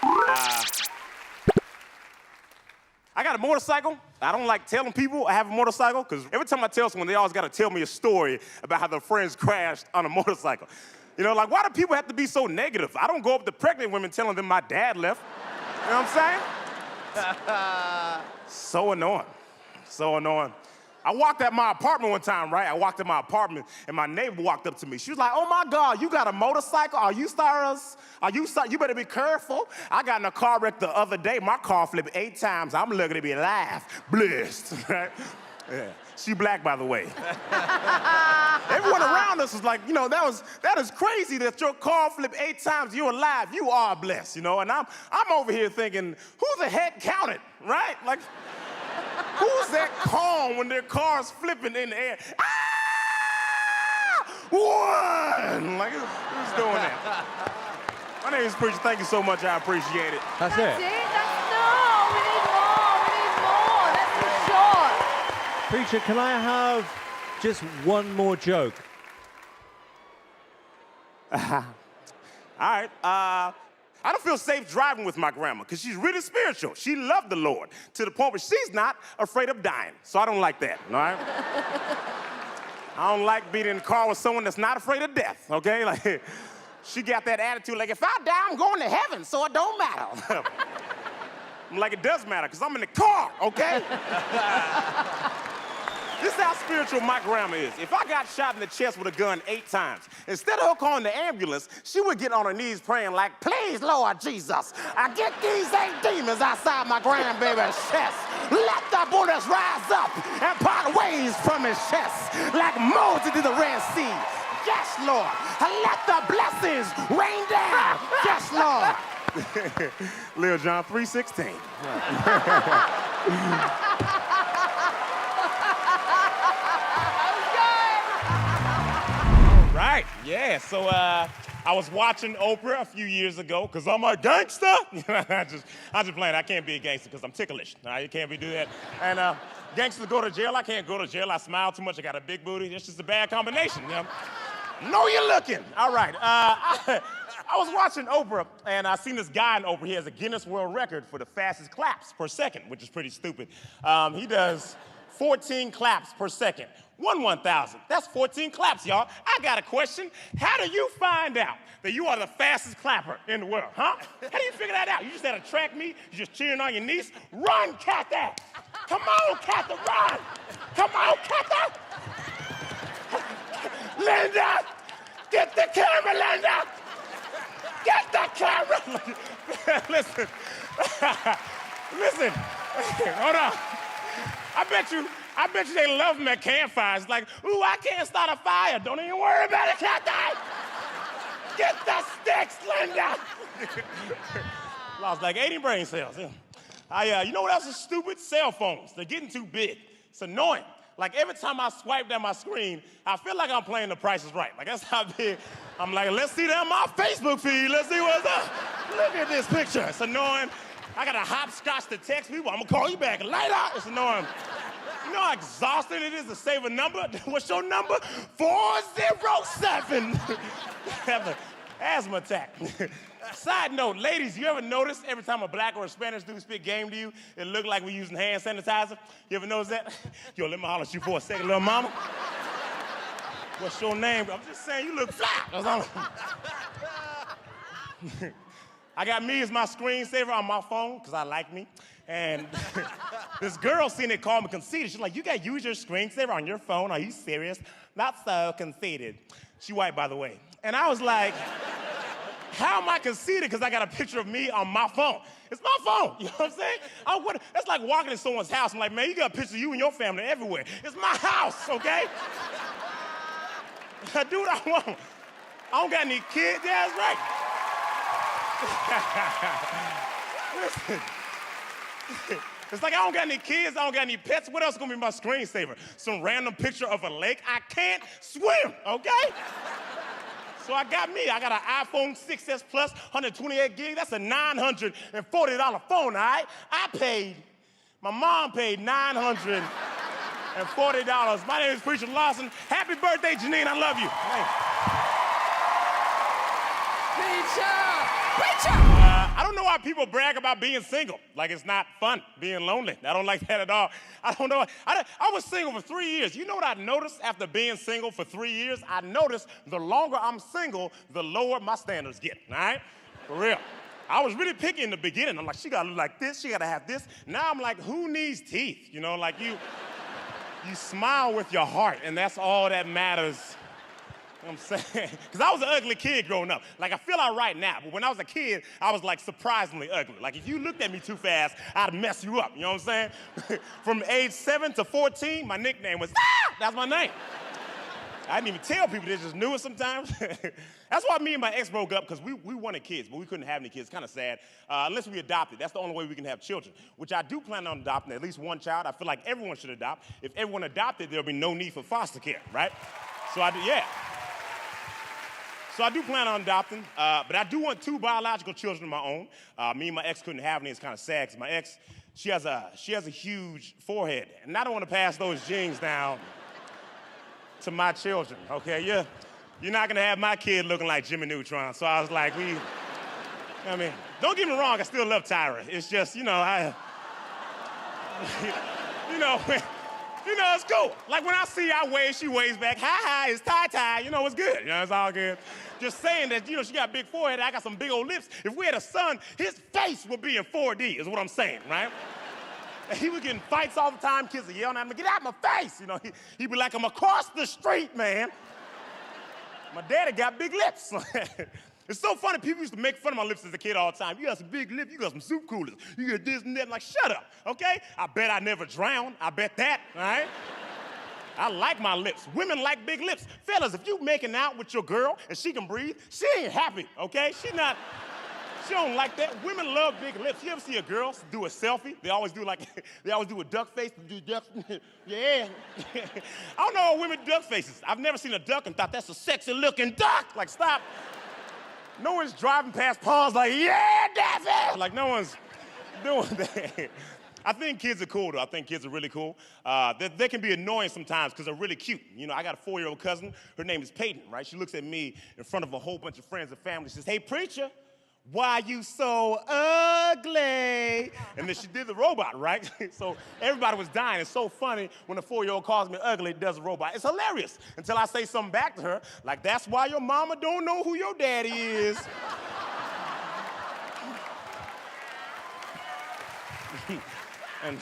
right. I got a motorcycle. I don't like telling people I have a motorcycle because every time I tell someone, they always got to tell me a story about how their friends crashed on a motorcycle. You know, like, why do people have to be so negative? I don't go up to pregnant women telling them my dad left. You know what I'm saying? So annoying. So annoying. I walked at my apartment one time, right? I walked at my apartment, and my neighbor walked up to me. She was like, oh, my God, you got a motorcycle? Are you serious? You better be careful. I got in a car wreck the other day. My car flipped 8 times. I'm lucky to be alive. Blessed, right? Yeah. She black, by the way. Everyone around us was like, you know, that is crazy that your car flipped 8 times, you're alive. You are blessed, you know? And I'm over here thinking, who the heck counted, right? Like, who's that calm when their car's flipping in the air? Ah! One! Like, who's doing that? My name is Preacher. Thank you so much. I appreciate it. That's it. No, we need more. That's too short. Preacher, can I have just one more joke? All right. I don't feel safe driving with my grandma because she's really spiritual. She loved the Lord to the point where she's not afraid of dying. So I don't like that, all right? I don't like being in the car with someone that's not afraid of death, okay? Like, she got that attitude like, if I die, I'm going to heaven, so it don't matter. I'm like, it does matter because I'm in the car, okay? This is how spiritual my grandma is. If I got shot in the chest with a gun 8 times, instead of her calling the ambulance, she would get on her knees praying like, please, Lord Jesus, I get these 8 demons outside my grandbaby's chest. Let the bullets rise up and part ways from his chest like Moses did the Red Sea. Yes, Lord. Let the blessings rain down. Yes, Lord. Lil John 3:16. Right, yeah, so I was watching Oprah a few years ago, because I'm a gangster. I'm just playing, I can't be a gangster because I'm ticklish. All right, you can't be do that. And gangsters go to jail, I can't go to jail. I smile too much, I got a big booty. It's just a bad combination, you know? Know you're looking. All right, I was watching Oprah, and I seen this guy in Oprah. He has a Guinness World Record for the fastest claps per second, which is pretty stupid. He does 14 claps per second. 1/1000. That's 14 claps, y'all. I got a question. How do you find out that you are the fastest clapper in the world, huh? How do you figure that out? You just had to track me? You just cheering on your niece? Run, Kathy! Come on, Kathy, run! Come on, Kathy! Linda! Get the camera, Linda! Get the camera! Listen. Listen. Hold on. I bet you they love them at campfires. Like, ooh, I can't start a fire. Don't even worry about it, Kathy. Get the sticks, Linda. Lost like 80 brain cells. Yeah. You know what else is stupid? Cell phones. They're getting too big. It's annoying. Like, every time I swipe down my screen, I feel like I'm playing The Price is Right. Like, that's how big. I'm like, let's see that on my Facebook feed. Let's see what's up. Look at this picture. It's annoying. I got to hopscotch to text people. I'm going to call you back later. It's annoying. You know how exhausting it is to save a number? What's your number? 407. Have an asthma attack. Side note, ladies, you ever notice every time a black or a Spanish dude spit game to you, it look like we're using hand sanitizer? You ever notice that? Yo, let me holler at you for a second, little mama. What's your name? I'm just saying, you look fly. That's all. I got me as my screensaver on my phone, because I like me. And this girl seen it, called me conceited. She's like, you got to use your screensaver on your phone? Are you serious? Not so conceited. She white, by the way. And I was like, how am I conceited? Because I got a picture of me on my phone. It's my phone, you know what I'm saying? That's like walking in someone's house. I'm like, man, you got a picture of you and your family everywhere. It's my house, okay? I do what I want. I don't got any kids. Yeah, that's right. Listen. It's like I don't got any kids, I don't got any pets. What else is gonna be my screensaver? Some random picture of a lake? I can't swim, okay? So I got me. I got an iPhone 6S Plus, 128 gig. That's a $940 phone, all right? My mom paid $940. My name is Preacher Lawson. Happy birthday, Janine. I love you. Preacher! I don't know why people brag about being single. Like it's not fun being lonely. I don't like that at all. I don't know. I was single for 3 years. You know what I noticed after being single for 3 years? I noticed the longer I'm single, the lower my standards get, all right? For real. I was really picky in the beginning. I'm like, she gotta look like this, she gotta have this. Now I'm like, who needs teeth? You know, like you smile with your heart, and that's all that matters. You know what I'm saying? Because I was an ugly kid growing up. Like, I feel all right now, but when I was a kid, I was, like, surprisingly ugly. Like, if you looked at me too fast, I'd mess you up, you know what I'm saying? From age 7 to 14, my nickname was, that's my name. I didn't even tell people, they just knew it sometimes. That's why me and my ex broke up, because we wanted kids, but we couldn't have any kids. Kind of sad. Unless we adopted. That's the only way we can have children, which I do plan on adopting at least one child. I feel like everyone should adopt. If everyone adopted, there'll be no need for foster care, right? So I do, yeah. So I do plan on adopting, but I do want 2 biological children of my own. Me and my ex couldn't have any. It's kind of sad, because my ex, she has a huge forehead, and I don't want to pass those genes down to my children, okay? You're not gonna have my kid looking like Jimmy Neutron. So I was like, I mean, don't get me wrong, I still love Tyra. It's just, you know, it's cool. Like when I see I wave, she waves back, hi, it's Ty, you know, it's good. You know, it's all good. Just saying that, you know, she got a big forehead, I got some big old lips. If we had a son, his face would be in 4D, is what I'm saying, right? He was getting fights all the time, kids are yelling at him, get out of my face. You know, he'd be like, I'm across the street, man. My daddy got big lips. It's so funny, people used to make fun of my lips as a kid all the time. You got some big lips, you got some soup coolers, you got this and that. I'm like, shut up, okay? I bet I never drown, I bet that, all right? I like my lips. Women like big lips. Fellas, if you making out with your girl and she can breathe, she ain't happy, okay? She don't like that. Women love big lips. You ever see a girl do a selfie? They always do a duck face. Yeah. I don't know why women do duck faces. I've never seen a duck and thought that's a sexy looking duck. Like, stop. No one's driving past ponds like, yeah, Daffy. Like, no one's doing that. I think kids are cool, though. I think kids are really cool. They can be annoying sometimes because they're really cute. You know, I got a 4-year-old cousin. Her name is Peyton, right? She looks at me in front of a whole bunch of friends and family. She says, hey, preacher, why you so ugly? And then she did the robot, right? So everybody was dying. It's so funny when a 4-year-old calls me ugly, does a robot. It's hilarious until I say something back to her, like, that's why your mama don't know who your daddy is. And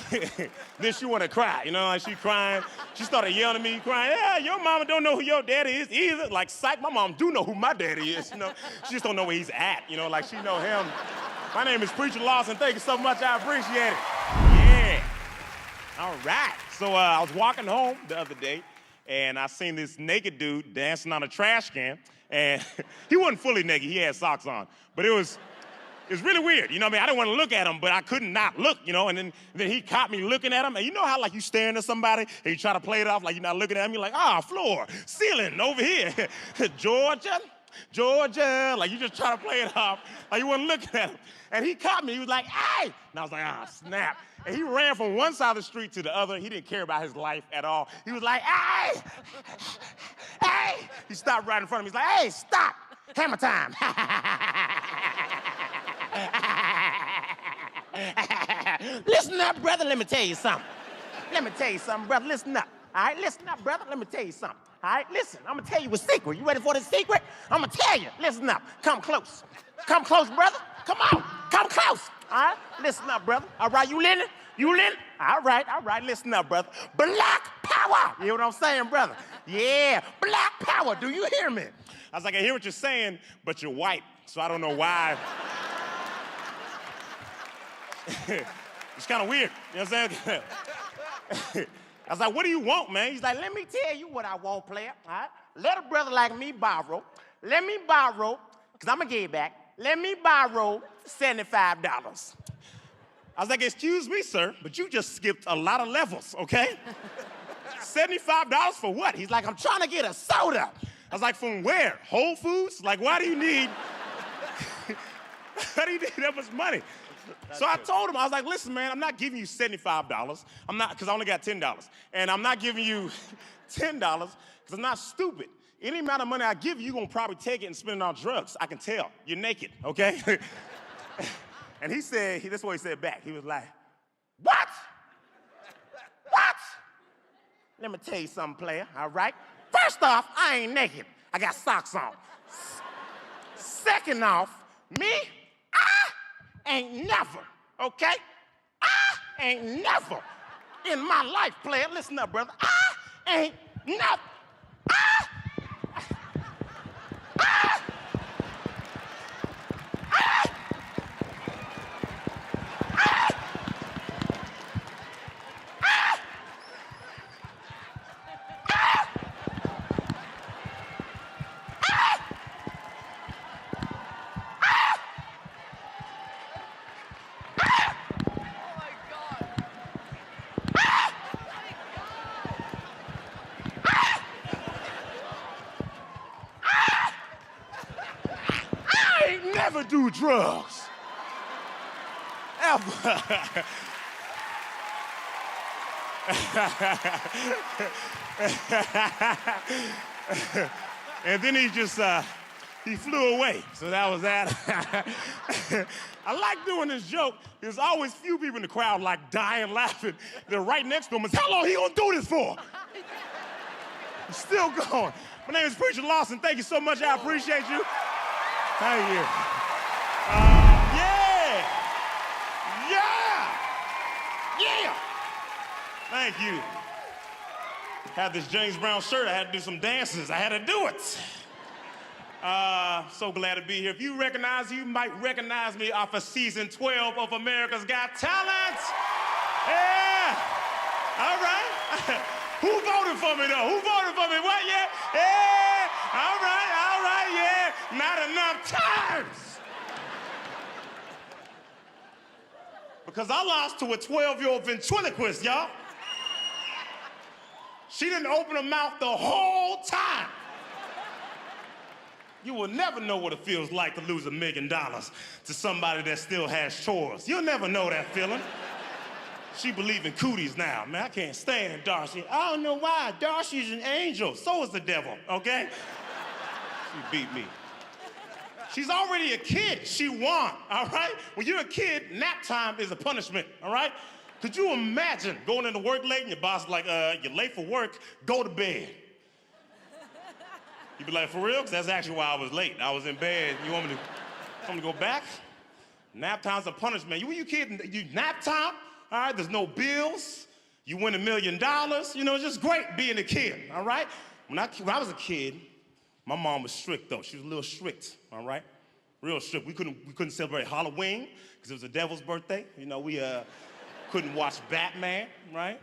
then she wanted to cry, you know, like she crying. She started yelling at me, crying, yeah, your mama don't know who your daddy is either. Like, psych, my mom do know who my daddy is, you know. She just don't know where he's at, you know, like she know him. My name is Preacher Lawson. Thank you so much, I appreciate it. Yeah. All right. So I was walking home the other day, and I seen this naked dude dancing on a trash can, and he wasn't fully naked, he had socks on, but it was really weird, you know what I mean? I didn't want to look at him, but I couldn't not look, you know? And then he caught me looking at him, and you know how, like, you staring at somebody, and you try to play it off like you're not looking at him? You're like, floor, ceiling, over here. Georgia, like you just try to play it off like you wasn't looking at him. And he caught me, he was like, hey! And I was like, snap. And he ran from one side of the street to the other. He didn't care about his life at all. He was like, hey! Hey! He stopped right in front of me. He's like, hey, stop! Hammer time! Listen up, brother, let me tell you something. Brother, listen up. All right, listen up, brother, let me tell you something. All right, listen, I'm gonna tell you a secret. You ready for the secret? I'm gonna tell you. Listen up, come close. Come close, brother. Come on, come close. All right, listen up, brother. All right, you learning? All right, listen up, brother. Black power. You hear what I'm saying, brother? Yeah, black power. Do you hear me? I was like, I hear what you're saying, but you're white, so I don't know why. It's kind of weird, you know what I'm saying? I was like, what do you want, man? He's like, let me tell you what I want, player, all right? Let a brother like me borrow. Let me borrow, because I'm going to give it back. Let me borrow $75. I was like, excuse me, sir, but you just skipped a lot of levels, okay? $75 for what? He's like, I'm trying to get a soda. I was like, from where? Whole Foods? Like, why do you need that much money? So I told him, I was like, listen, man, I'm not giving you $75. I'm not, because I only got $10. And I'm not giving you $10 because I'm not stupid. Any amount of money I give you, you're going to probably take it and spend it on drugs. I can tell. You're naked, okay? And he said, this is what he said back. He was like, what? What? Let me tell you something, player, all right? First off, I ain't naked. I got socks on. Second off, me, I ain't never, okay? I ain't never in my life, player, listen up, brother. I ain't never, never do drugs. Ever. And then he just, he flew away. So that was that. I like doing this joke. There's always few people in the crowd like dying laughing. They're right next to him. It's how long he gonna do this for? He's still going. My name is Preacher Lawson. Thank you so much. I appreciate you. Thank you. Yeah. Thank you. Had this James Brown shirt. I had to do some dances. I had to do it. So glad to be here. If you might recognize me off of season 12 of America's Got Talent. Yeah. All right. Who voted for me, though? Who voted for me? What, yeah? Yeah. All right, yeah. Not enough times. Because I lost to a 12-year-old ventriloquist, y'all. She didn't open her mouth the whole time. You will never know what it feels like to lose $1 million to somebody that still has chores. You'll never know that feeling. She believe in cooties now. Man, I can't stand Darcy. I don't know why. Darcy's an angel. So is the devil, okay? She beat me. She's already a kid. She won, all right? When you're a kid, nap time is a punishment, all right? Could you imagine going into work late and your boss is like, you're late for work, go to bed. You'd be like, for real? Because that's actually why I was late. I was in bed. You want me to go back? Nap time's a punishment. You kid, you nap time, all right? There's no bills. You win $1 million. You know, it's just great being a kid, all right? When I was a kid, my mom was strict, though. She was a little strict, all right? Real strict. We couldn't celebrate Halloween because it was the devil's birthday. You know, we couldn't watch Batman, right?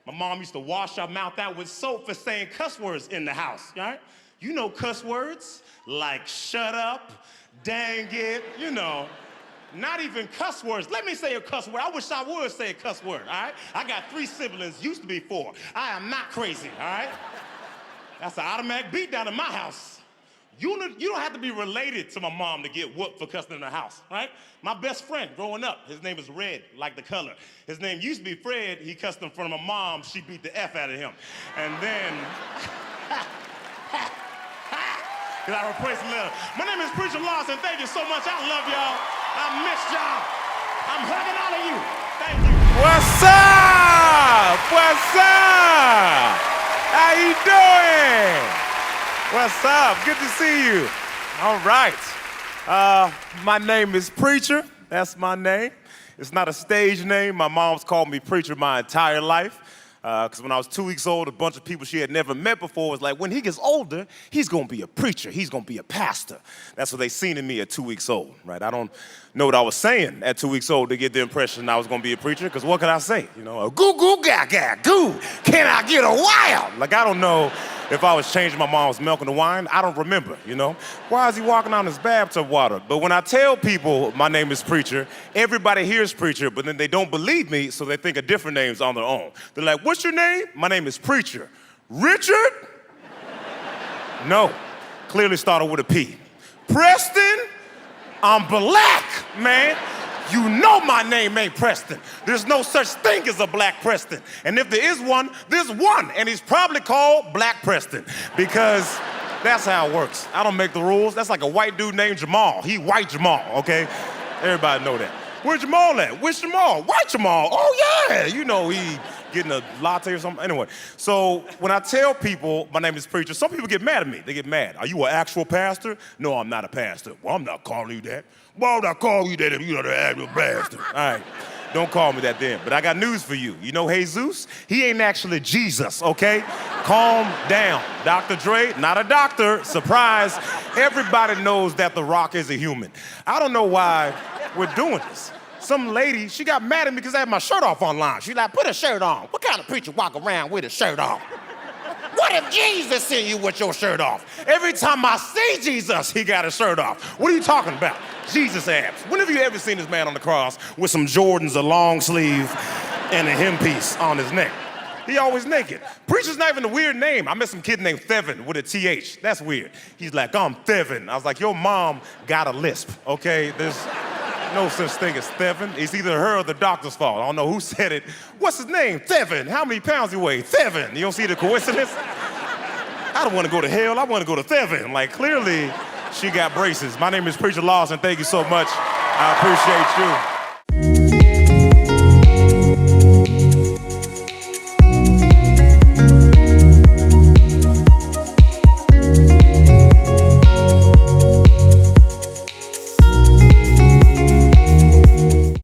My mom used to wash our mouth out with soap for saying cuss words in the house, all right? You know cuss words like shut up, dang it, you know. Not even cuss words. Let me say a cuss word. I wish I would say a cuss word, all right? I got 3 siblings, used to be 4. I am not crazy, all right? That's an automatic beat down in my house. You don't have to be related to my mom to get whooped for cussing in the house, right? My best friend growing up, his name is Red, like the color. His name used to be Fred. He cussed in front of my mom. She beat the F out of him. And then, I replaced the letter. My name is Preacher Lawson. Thank you so much. I love y'all. I miss y'all. I'm hugging all of you. Thank you. What's up? What's up? How you doing? What's up? Good to see you. All right. My name is Preacher. That's my name. It's not a stage name. My mom's called me Preacher my entire life. Because when I was 2 weeks old, a bunch of people she had never met before was like, when he gets older, he's going to be a preacher. He's going to be a pastor. That's what they seen in me at 2 weeks old, right? I don't know what I was saying at 2 weeks old to get the impression I was going to be a preacher, because what could I say? You know, goo, goo, gaga, goo, can I get a wild? Like, I don't know if I was changing my mom's milk into wine. I don't remember, you know? Why is he walking on his bathtub water? But when I tell people my name is Preacher, everybody hears Preacher, but then they don't believe me, so they think of different names on their own. They're like, what's your name? My name is Preacher. Richard? No, clearly started with a P. Preston? I'm black, man. You know my name ain't Preston. There's no such thing as a Black Preston. And if there is one, there's one, and he's probably called Black Preston, because that's how it works. I don't make the rules. That's like a white dude named Jamal. He white Jamal, okay? Everybody know that. Where's Jamal at? Where's Jamal? White Jamal. Oh, yeah. You know he getting a latte or something. Anyway, so when I tell people my name is Preacher, some people get mad at me. They get mad. Are you an actual pastor? No, I'm not a pastor. Well, I'm not calling you that. Why would I call you that if you're not an actual pastor? All right. Don't call me that then. But I got news for you. You know Jesus? He ain't actually Jesus, okay? Calm down. Dr. Dre, not a doctor. Surprise. Everybody knows that The Rock is a human. I don't know why we're doing this. Some lady, she got mad at me because I had my shirt off online. She's like, put a shirt on. What kind of preacher walk around with a shirt off? What if Jesus sent you with your shirt off? Every time I see Jesus, he got his shirt off. What are you talking about? Jesus abs. When have you ever seen this man on the cross with some Jordans, a long sleeve, and a hem piece on his neck? He always naked. Preacher's not even a weird name. I met some kid named Thevin with a TH. That's weird. He's like, I'm Thevin. I was like, your mom got a lisp, okay? There's no such thing as Thevin. It's either her or the doctor's fault. I don't know who said it. What's his name? Thevin. How many pounds he weigh? Thevin. You don't see the coincidence? I don't want to go to hell. I want to go to Thevin. Like, clearly, she got braces. My name is Preacher Lawson. Thank you so much. I appreciate you.